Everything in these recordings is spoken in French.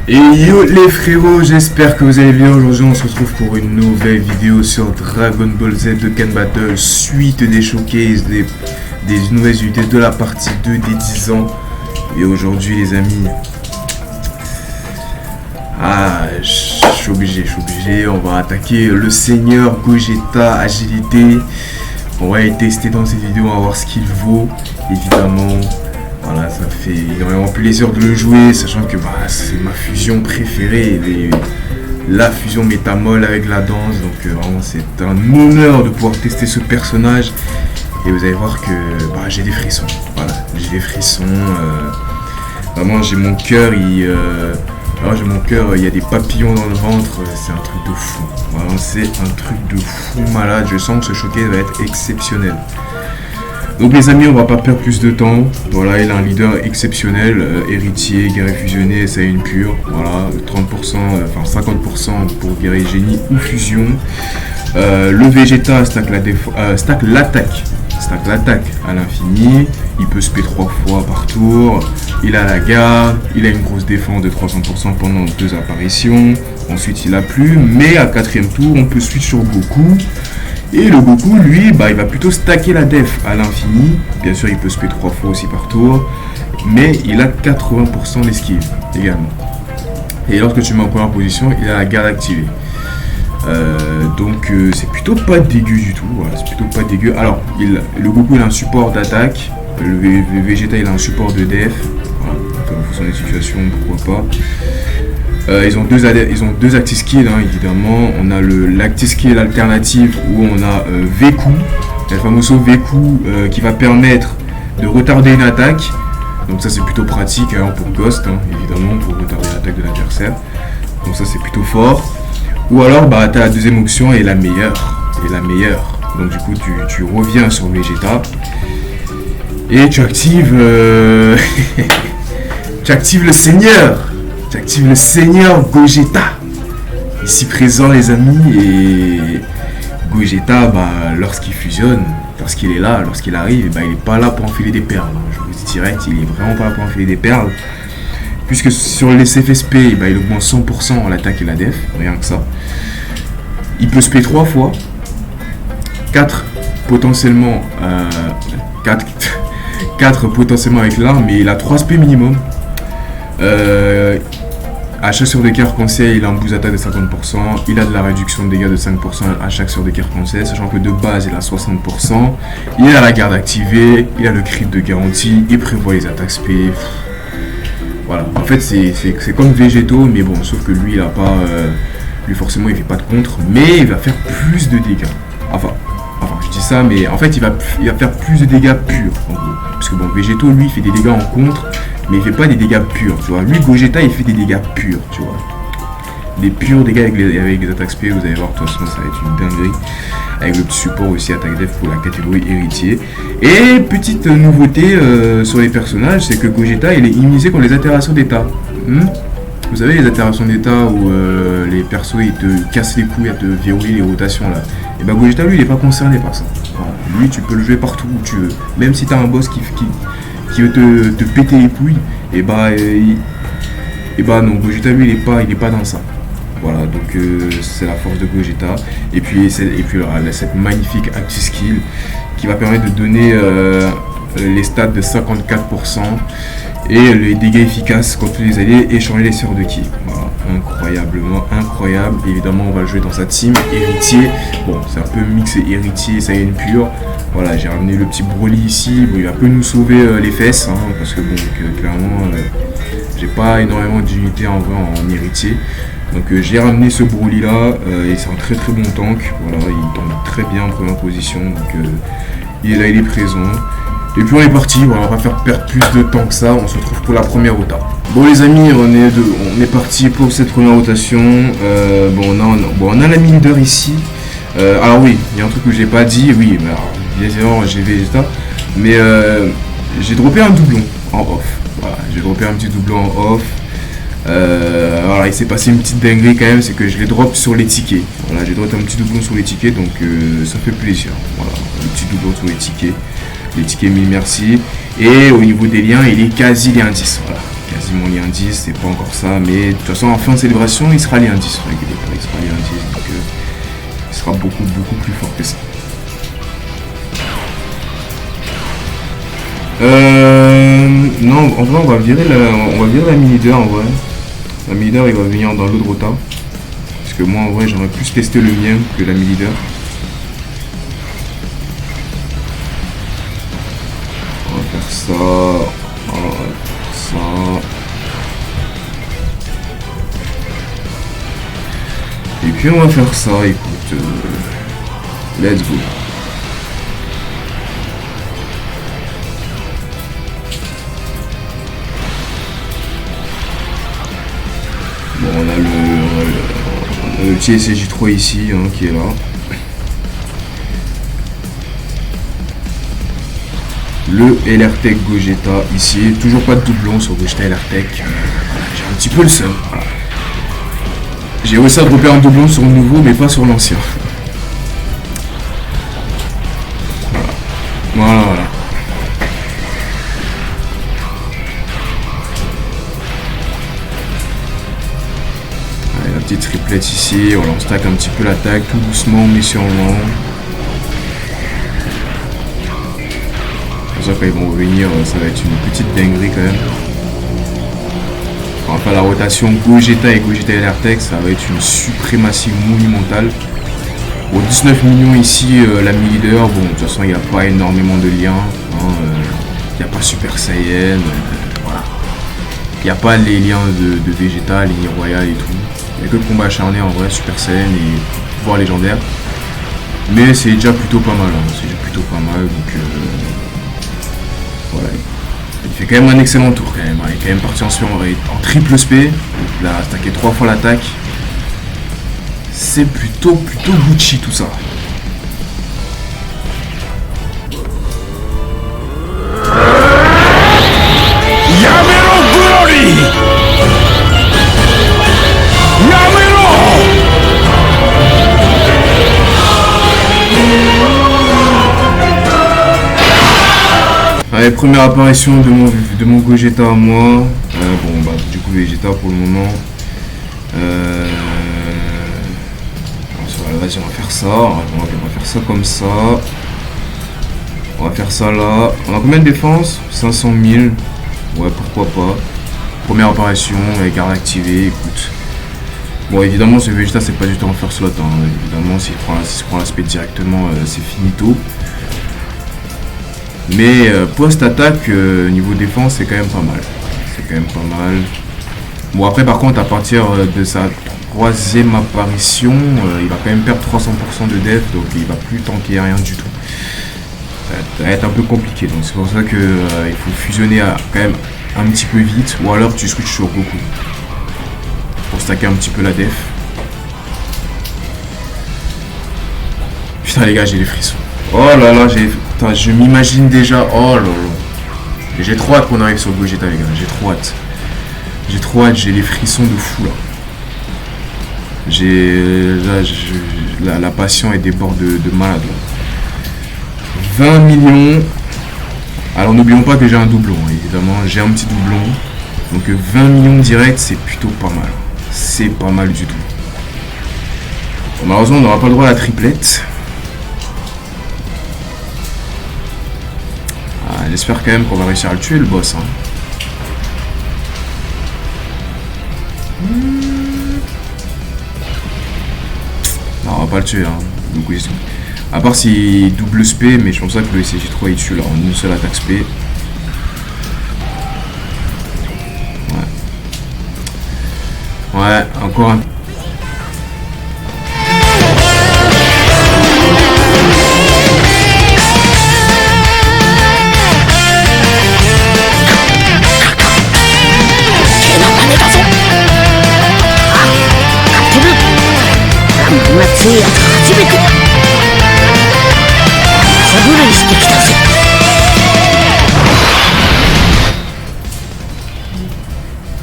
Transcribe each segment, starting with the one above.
Et yo les frérots, j'espère que vous allez bien. Aujourd'hui on se retrouve pour une nouvelle vidéo sur Dragon Ball Z de Ken Battle, suite des showcases, des nouvelles unités de la partie 2 des 10 ans. Et aujourd'hui les amis, je suis obligé, on va attaquer le Seigneur Gogeta Agilité. On va aller tester dans cette vidéo, on va voir ce qu'il vaut, évidemment. Voilà, ça fait énormément plaisir de le jouer, sachant que c'est ma fusion préférée, la fusion métamol avec la danse. Donc vraiment c'est un honneur de pouvoir tester ce personnage. Et vous allez voir que j'ai des frissons. Voilà, j'ai des frissons. Vraiment j'ai mon cœur, il y a des papillons dans le ventre, c'est un truc de fou. Vraiment c'est un truc de fou malade, je sens que ce showcase va être exceptionnel. Donc les amis, on va pas perdre plus de temps. Voilà, il a un leader exceptionnel, héritier, guerrier fusionné, ça une pure. Voilà, 30%, 50% pour guerrier génie ou fusion. Le Vegeta stack l'attaque à l'infini. Il peut spé 3 fois par tour. Il a la garde, il a une grosse défense de 300% pendant 2 apparitions. Ensuite il a plus, mais à 4ème tour, on peut switch sur Goku. Et le Goku, lui, il va plutôt stacker la def à l'infini. Bien sûr, il peut se payer 3 fois aussi par tour. Mais il a 80% d'esquive également. Et lorsque tu mets en première position, il a la garde activée. Donc, c'est plutôt pas dégueu du tout. Voilà, c'est plutôt pas dégueu. Alors, le Goku, il a un support d'attaque. Le Vegeta, il a un support de def. Voilà, en fonction des situations, pourquoi pas. Ils ont deux active skills, évidemment. On a l'active skill alternative où on a Veku, le fameux Veku qui va permettre de retarder une attaque. Donc ça c'est plutôt pratique pour Ghost, évidemment, pour retarder l'attaque de l'adversaire. Donc ça c'est plutôt fort. Ou alors tu as la deuxième option et la meilleure. Donc du coup tu reviens sur Vegeta et tu actives tu actives le Seigneur. Tu actives le Seigneur Gogeta, ici présent les amis. Et Gogeta, lorsqu'il fusionne, lorsqu'il est là, lorsqu'il arrive, il n'est pas là pour enfiler des perles. Je vous dis direct, il est vraiment pas là pour enfiler des perles. Puisque sur les CFSP, il augmente 100% l'attaque et la def, rien que ça. Il peut spé 3 fois, 4 potentiellement, 4 potentiellement avec l'arme, mais il a 3 spé minimum. À chaque sur des cartes conseil, il a un boost d'attaque de 50%, il a de la réduction de dégâts de 5% à chaque sur des cartes conseil, sachant que de base il a 60%, il a la garde activée, il a le crit de garantie, il prévoit les attaques spé. Voilà, en fait c'est comme Végéto, mais bon, sauf que lui il a pas, lui forcément il fait pas de contre, mais il va faire plus de dégâts. Enfin je dis ça, mais en fait il va faire plus de dégâts purs en gros, parce que bon, Végéto lui il fait des dégâts en contre, mais il fait pas des dégâts purs, tu vois. Lui, Gogeta, il fait des dégâts purs, tu vois. Des purs dégâts avec les attaques spé, vous allez voir, de toute façon, ça va être une dinguerie. Avec le petit support aussi attaque def pour la catégorie héritier. Et petite nouveauté sur les personnages, c'est que Gogeta, il est immunisé contre les altérations d'état. Vous savez, les altérations d'état où les persos, ils te cassent les couilles à te verrouiller les rotations, là. Et Gogeta, lui, il est pas concerné par ça. Voilà. Lui, tu peux le jouer partout où tu veux. Même si tu as un boss qui veut te péter les couilles, non, Gogeta lui il est pas dans ça. Voilà, donc c'est la force de Gogeta. Et puis cette magnifique active skill qui va permettre de donner les stats de 54% et les dégâts efficaces contre les alliés et changer les sorts de ki. Voilà, incroyablement incroyable. Évidemment on va le jouer dans sa team héritier. Bon, c'est un peu mixé héritier, ça y est, une pure. Voilà, j'ai ramené le petit Broly ici. Bon, il va un peu nous sauver les fesses, parce que bon, clairement, j'ai pas énormément d'unités en vrai en héritier. Donc j'ai ramené ce Broly là, et c'est un très très bon tank. Voilà, il tombe très bien en première position. Donc il est là, il est présent. Et puis on est parti, voilà, on va pas faire perdre plus de temps que ça. On se retrouve pour la première rota. Bon les amis, on est parti pour cette première rotation. On a la leader ici. Alors oui, il y a un truc que j'ai pas dit. Oui, bien évidemment j'ai Vegeta, mais j'ai droppé un doublon en off. Voilà, j'ai droppé un petit doublon en off. Voilà, il s'est passé une petite dinguerie quand même, c'est que je les drop sur les tickets. Voilà, j'ai droppé un petit doublon sur les tickets, donc ça fait plaisir. Voilà, un petit doublon sur les tickets. Les tickets 1000 merci. Et au niveau des liens, il est quasi les indices. Voilà, quasiment lien 10, c'est pas encore ça, mais de toute façon en fin de célébration il sera lien 10, il sera lien 10, donc il sera beaucoup plus fort que ça. Non, en vrai on va virer la mini leader en vrai. La mini leader il va venir dans l'autre rota. Parce que moi en vrai j'aimerais plus tester le mien que la mini leader. On va faire ça. Et puis on va faire ça, écoute. Let's go. Bon, on a le petit SJ3 ici hein, qui est là. Le LR-Tech Gogeta ici, toujours pas de doublon sur Gogeta LR-Tech. J'ai un petit peu le seum. J'ai réussi à dropper un doublon sur le nouveau mais pas sur l'ancien. Voilà. Allez, la petite triplette ici, voilà, on stack un petit peu l'attaque, tout doucement mais sûrement. Quand ils vont revenir, ça va être une petite dinguerie quand même. Enfin, la rotation Gogeta et Gogeta LR-Tech, ça va être une suprématie monumentale. Bon, 19 millions ici, la mi-leader. Bon, de toute façon, il n'y a pas énormément de liens. Il n'y a pas Super Saiyan. Voilà. Il n'y a pas les liens de Vegeta, les lignes royales et tout. Il n'y a que le combat acharné en vrai, Super Saiyan et pouvoir légendaire. Mais c'est déjà plutôt pas mal. Hein. C'est déjà plutôt pas mal. Donc. Voilà. Il fait quand même un excellent tour quand même. Il est quand même parti en triple SP. Il a attaqué 3 fois l'attaque. C'est plutôt Gucci tout ça. Yamero Glory! Yamero! Allez, première apparition de mon Gogeta à moi. Bon, bah, du coup, Vegeta pour le moment. Vas-y, on va faire ça. On va faire ça comme ça. On va faire ça là. On a combien de défense? 500 000. Ouais, pourquoi pas. Première apparition, avec garde activée, écoute. Bon, évidemment, ce Vegeta, c'est pas du tout en first slot. Hein. Évidemment, s'il prend l'aspect directement, c'est finito. Mais post-attaque, niveau défense, c'est quand même pas mal. Bon, après, par contre, à partir de sa troisième apparition, il va quand même perdre 300% de def, donc il va plus tanker rien du tout. Ça va être un peu compliqué, donc c'est pour ça que il faut fusionner quand même un petit peu vite, ou alors tu switches sur Goku pour stacker un petit peu la def. Putain les gars, j'ai les frissons. Oh là là, je m'imagine déjà. Oh là là. J'ai trop hâte qu'on arrive sur Gogeta les gars, j'ai trop hâte, j'ai les frissons de fou là. La passion est déborde de malade là. 20 millions. Alors n'oublions pas que j'ai un doublon, évidemment, j'ai un petit doublon. Donc 20 millions direct, c'est plutôt pas mal. C'est pas mal du tout. Bon, malheureusement, on n'aura pas le droit à la triplette. J'espère quand même qu'on va réussir à le tuer le boss. Hein. Non, on va pas le tuer. Hein. Donc, oui, à part s'il double SP, mais je pense pas que le SJ3 il tue là en une seule attaque SP. Ouais, encore un.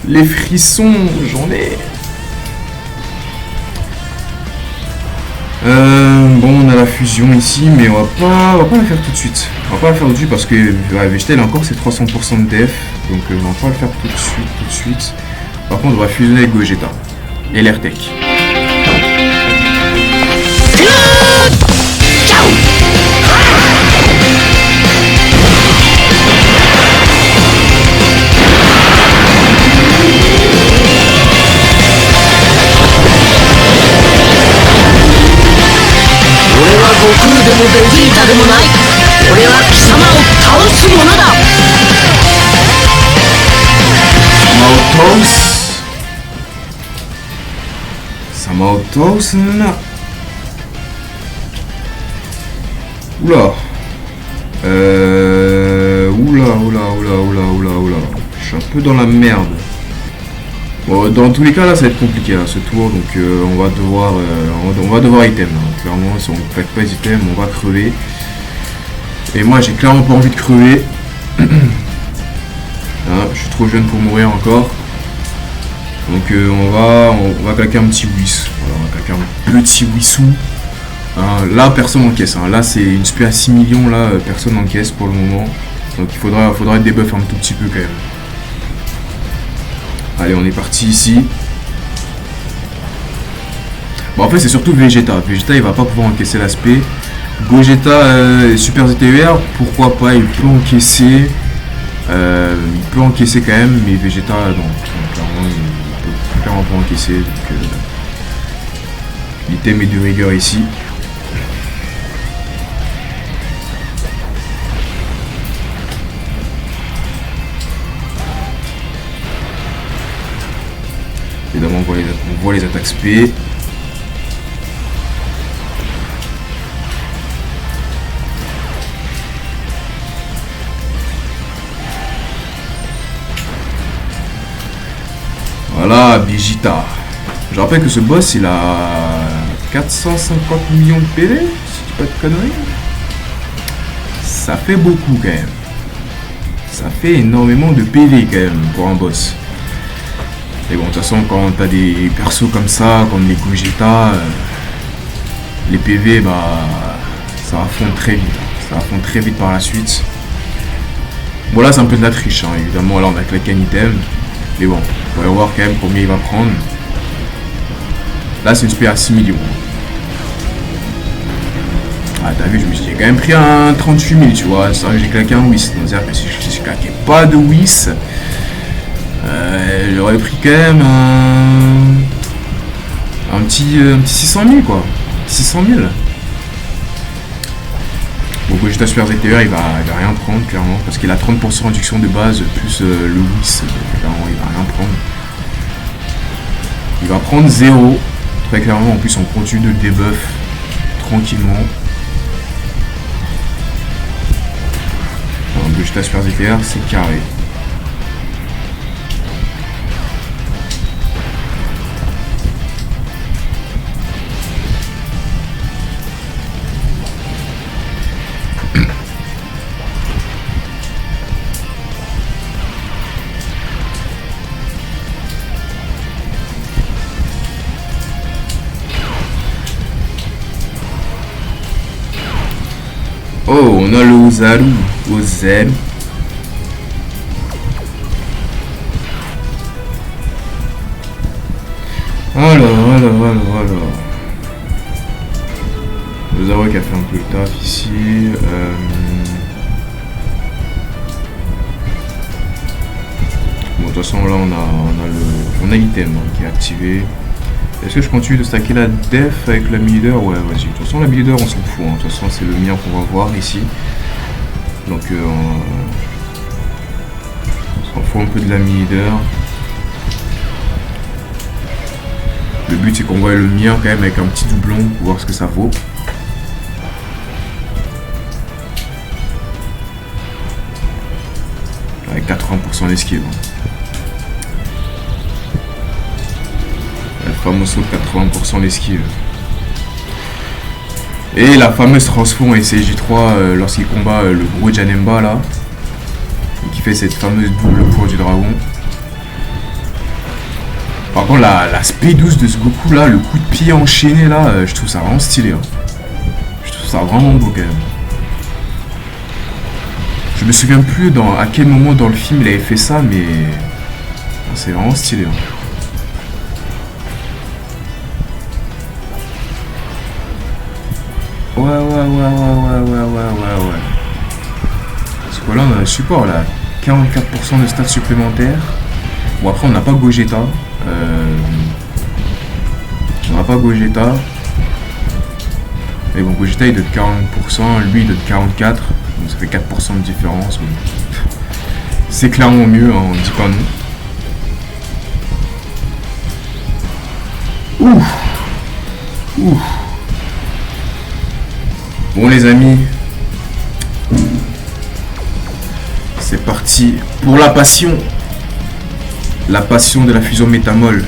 Les frissons, j'en ai. Bon, on a la fusion ici, mais on va pas la faire tout de suite. On va pas la faire tout de suite parce que Vegeta il a encore ses 300% de def, donc on va pas le faire tout de suite. Par contre, on va fusionner avec Gogeta et l'Airtech. 悟空でもベジータでもない。俺は貴様を倒すものだ。様を倒すな。Oula. Oula. Je suis un peu dans la merde. Bon, dans tous les cas là ça va être compliqué là, ce tour, donc on va devoir item là. Clairement si on ne claque pas les items on va crever. Et moi j'ai clairement pas envie de crever. Hein, je suis trop jeune pour mourir encore. Donc on va claquer un petit whis. Voilà, on va claquer un petit wissou. Hein, là personne n'encaisse. Hein. Là c'est une spé à 6 millions, là personne n'encaisse pour le moment. Donc il faudra débuff un tout petit peu quand même. Allez, on est parti ici. Bon, en fait, c'est surtout Vegeta. Vegeta, il va pas pouvoir encaisser l'aspect. Gogeta, Super ZTER, pourquoi pas, il peut encaisser. Il peut encaisser quand même, mais Vegeta, non. Clairement, il peut clairement pas encaisser. L'item est de rigueur ici. Évidemment, on voit les attaques SP. Voilà, Vegeta. Je rappelle que ce boss, il a 450 millions de PV, si je dis pas de conneries. Ça fait beaucoup quand même. Ça fait énormément de PV quand même pour un boss. Et bon, de toute façon, quand t'as des persos comme ça, comme les Gogeta, les PV, bah, ça va fondre très vite. Ça va fondre très vite par la suite. Bon, là, c'est un peu de la triche, hein, évidemment. Là, on a claqué un item. Mais bon, on va voir quand même combien il va prendre. Là, c'est une spé à 6 millions. Ah, t'as vu, je me suis quand même pris un 38 000, tu vois. C'est vrai que j'ai claqué un Whis. C'est-à-dire que si je claquais pas de Whis, j'aurais pris quand même un petit 600 000 quoi. 600 000. Bon, Gogeta Super ZTER il va rien prendre clairement parce qu'il a 30% réduction de base plus le Whis. Clairement il va rien prendre. Il va prendre 0. Très clairement en plus on continue de le debuff tranquillement. Alors, Gogeta Super ZTER c'est carré. Oh, on a le Ozaru. Alors. Ozaru qui a fait un peu le taf ici. Bon, de toute façon, là, on a l'item hein, qui est activé. Est-ce que je continue de stacker la def avec la mini-leader? Ouais, vas-y. De toute façon, la mini-leader, on s'en fout. Hein. De toute façon, c'est le mien qu'on va voir ici. Donc, on s'en fout un peu de la mini-leader. Le but, c'est qu'on voit le mien quand même avec un petit doublon pour voir ce que ça vaut. Avec 80% d'esquive. Hein. Le fameux saut de 80% d'esquive. Et la fameuse transforme SCJ3 lorsqu'il combat le gros Janemba là. Qui fait cette fameuse double pour du dragon. Par contre la spé douce de ce Goku là, le coup de pied enchaîné là, je trouve ça vraiment stylé. Hein. ça vraiment beau quand même. Je me souviens plus à quel moment dans le film il avait fait ça, mais c'est vraiment stylé. Hein. Ouais. C'est quoi là, on a un support là, 44% de stats supplémentaires. Bon après on n'a pas Gogeta. On n'a pas Gogeta. Mais bon, Gogeta il donne 40%, lui il donne 44%, donc ça fait 4% de différence. C'est clairement mieux, hein, on ne dit pas non. Ouh. Bon les amis, c'est parti pour la passion de la fusion métamol.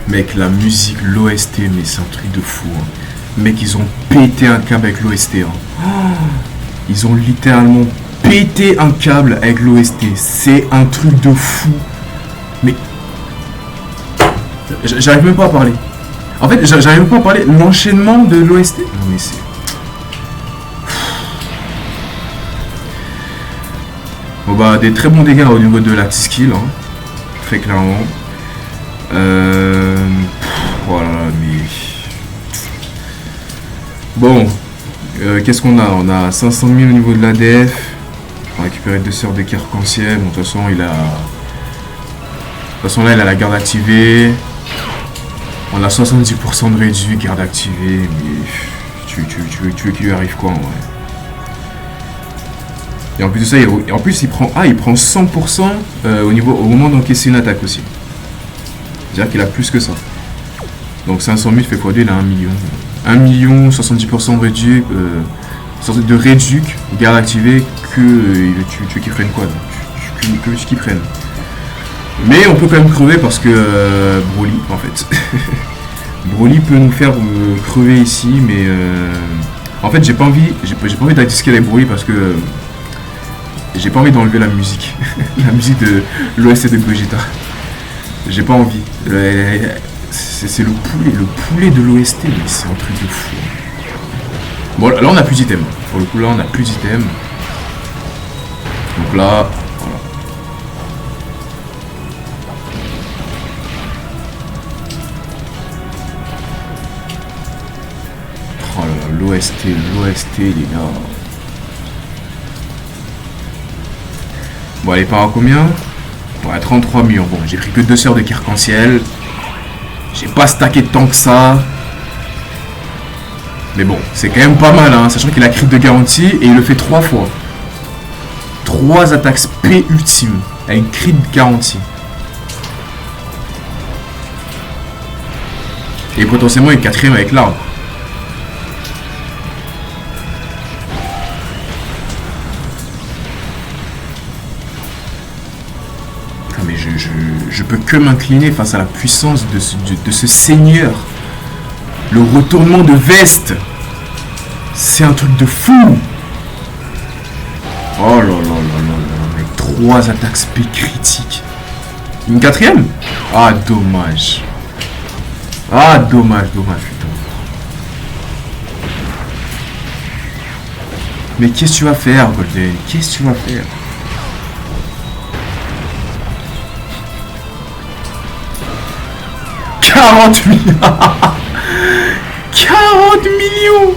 Mec, la musique, l'OST, mais c'est un truc de fou. Hein. Mec, ils ont pété un câble avec l'OST. Hein. Ils ont littéralement pété un câble avec l'OST. C'est un truc de fou. Mais j'arrive même pas à parler. En fait, j'arrive même pas à parler. L'enchaînement de l'OST. Non mais c'est... Bon bah, des très bons dégâts au niveau de la skill. Hein. Très clairement. Voilà, mais... Bon, qu'est-ce qu'on a? On a 500 000 au niveau de l'ADF. On va récupérer 2 sœurs de qui arc-en-ciel. Bon, de toute façon, il a... De toute façon, là, il a la garde activée. On a 70% de réduit, garde activée. Mais... Tu veux qu'il lui arrive quoi, en vrai? Et en plus de ça, il prend 100% au moment d'encaisser une attaque aussi. C'est-à-dire qu'il a plus que ça. Donc 500 000 fait x2, il a 1 million. 1 million, 70% de réduc, garde activée, tu veux qu'il prenne quoi? Que qu'il prenne. Mais on peut quand même crever parce que Broly, en fait. Broly peut nous faire crever ici, mais en fait j'ai pas envie d'attaquer avec Broly parce que j'ai pas envie d'enlever la musique. La musique de l'OST de Gogeta. J'ai pas envie. C'est le poulet de l'OST, mais c'est un truc de fou. Bon, là on a plus d'items. Pour le coup, là on a plus d'items. Donc là, voilà. Oh là là, l'OST, les gars. Bon, elle part à combien? Ouais, 33 millions. Bon, j'ai pris que 2 sœurs de arc-en-ciel. J'ai pas stacké tant que ça. Mais bon, c'est quand même pas mal, hein, sachant qu'il a crit de garantie et il le fait 3 fois. 3 attaques spé ultimes avec crit de garantie. Et potentiellement une 4ème avec l'arbre. Je peux que m'incliner face à la puissance de ce seigneur. Le retournement de veste. C'est un truc de fou. Oh là là là là là. Avec 3 attaques spé critiques. Une 4ème? Ah, dommage. Ah, dommage, dommage, putain. Mais qu'est-ce que tu vas faire, Golden? Qu'est-ce que tu vas faire? « 40 millions. 40 millions.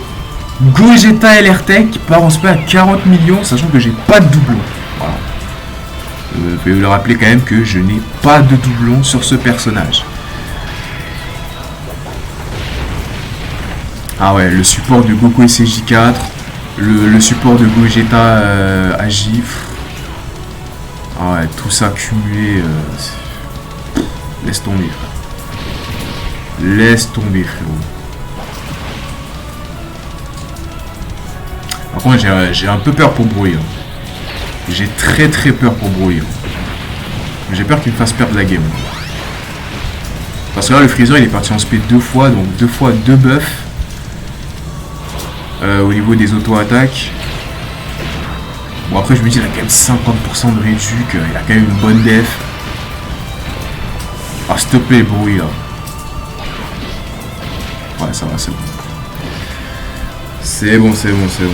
Gogeta LR-Tech part en spé à 40 millions, sachant que j'ai pas de doublon. Voilà. Je vais le rappeler quand même que je n'ai pas de doublon sur ce personnage. Ah ouais, le support de Goku SCJ4, le support de Gogeta Agi. Ah ouais, tout ça cumulé. Laisse tomber, frère. Laisse tomber, frérot. Par contre, j'ai un peu peur pour Broly. J'ai très peur pour Broly. J'ai peur qu'il me fasse perdre la game. Parce que là, le Freezer, il est parti en spé 2 fois, donc 2 fois 2 buffs. Au niveau des auto-attaques. Bon, après, je me dis, il a quand même 50% de réduc. Il a quand même une bonne def. Ah, s'il te plaît, Broly, là. Ouais, ça va, c'est bon. C'est bon, c'est bon, c'est bon.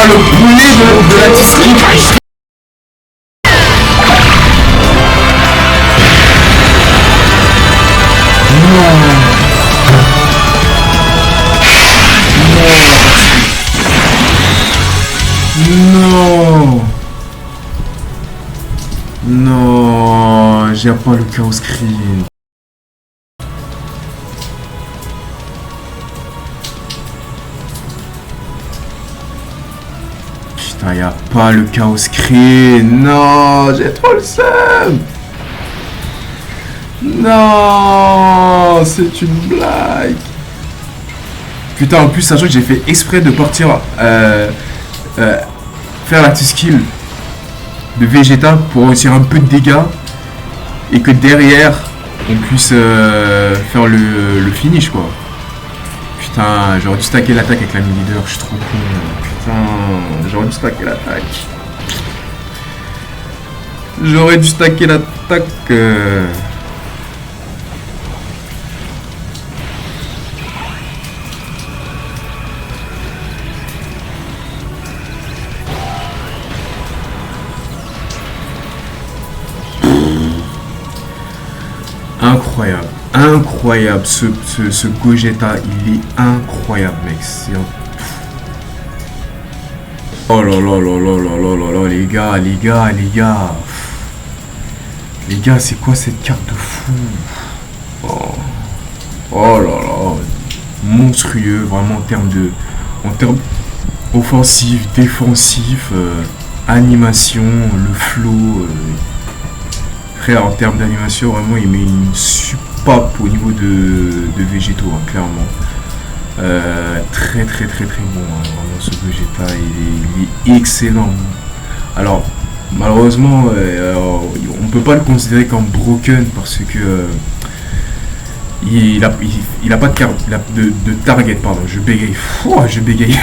Le poulet de la discipline. Non. Non, j'ai pas le chaos screen. Putain, y a pas le chaos screen. Non, j'ai trop le seum. Non, c'est une blague. Putain, en plus, sachant que j'ai fait exprès de partir faire la skill de Vegeta pour réussir un peu de dégâts et que derrière on puisse faire le finish, quoi. Putain, j'aurais dû stacker l'attaque avec la mini-leader, je suis trop con. Putain, j'aurais dû stacker l'attaque. J'aurais dû stacker l'attaque. Incroyable, incroyable, ce Gogeta, il est incroyable, mec. C'est un... Oh là là là là là là là là, les gars, les gars, les gars. Les gars, c'est quoi cette carte de fou? Oh, oh là là, monstrueux, vraiment en termes offensif, défensif, animation, le flow. Frère, en termes d'animation, vraiment, il met une soupape au niveau de végétaux, hein, clairement. Très bon, hein, vraiment, ce Vegeta, il est excellent. Alors, malheureusement, on peut pas le considérer comme broken parce que il a pas de target, pardon, je bégaye. Je bégaye.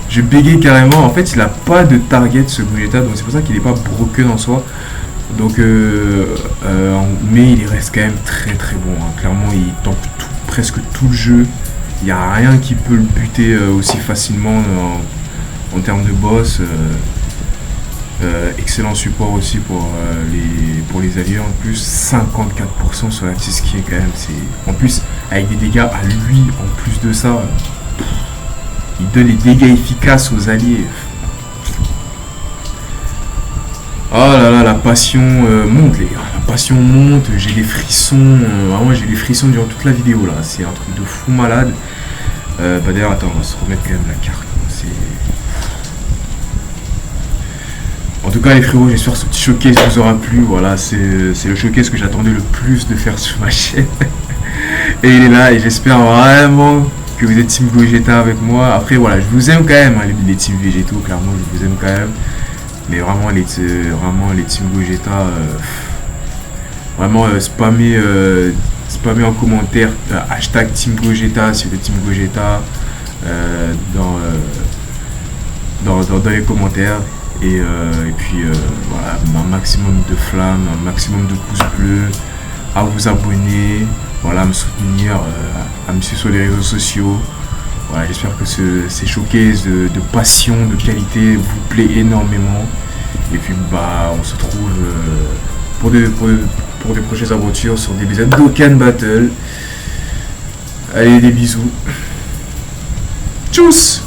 Je bégaye carrément. En fait, il a pas de target, ce Vegeta, donc c'est pour ça qu'il est pas broken en soi. Donc, mais il reste quand même très bon. Hein. Clairement, il tank presque tout le jeu. Il n'y a rien qui peut le buter aussi facilement en termes de boss. Excellent support aussi pour les alliés. En plus, 54% sur la T-Ski quand même. En plus, avec des dégâts à lui, en plus de ça, il donne des dégâts efficaces aux alliés. Oh là là, la passion monte, les gars. La passion monte, j'ai des frissons. Vraiment, j'ai des frissons durant toute la vidéo, là. C'est un truc de fou malade. D'ailleurs, attends, on va se remettre quand même la carte. En tout cas, les frérots, j'espère que ce petit showcase vous aura plu. Voilà, c'est le showcase que j'attendais le plus de faire sur ma chaîne. Et il est là, et j'espère vraiment que vous êtes Team Gogeta avec moi. Après, voilà, je vous aime quand même, hein, les Team Végétaux, clairement, je vous aime quand même. Mais vraiment, les Team Gogeta, vraiment, spammez en commentaire hashtag Team Gogeta si vous êtes Team Gogeta dans les commentaires. Et puis voilà, un maximum de flammes, un maximum de pouces bleus, à vous abonner, voilà, à me soutenir, à me suivre sur les réseaux sociaux. Voilà, j'espère que ces showcases de passion, de qualité vous plaît énormément. Et puis bah on se retrouve pour des prochaines aventures sur des épisodes d'Okan Battle. Allez, des bisous. Tchuss!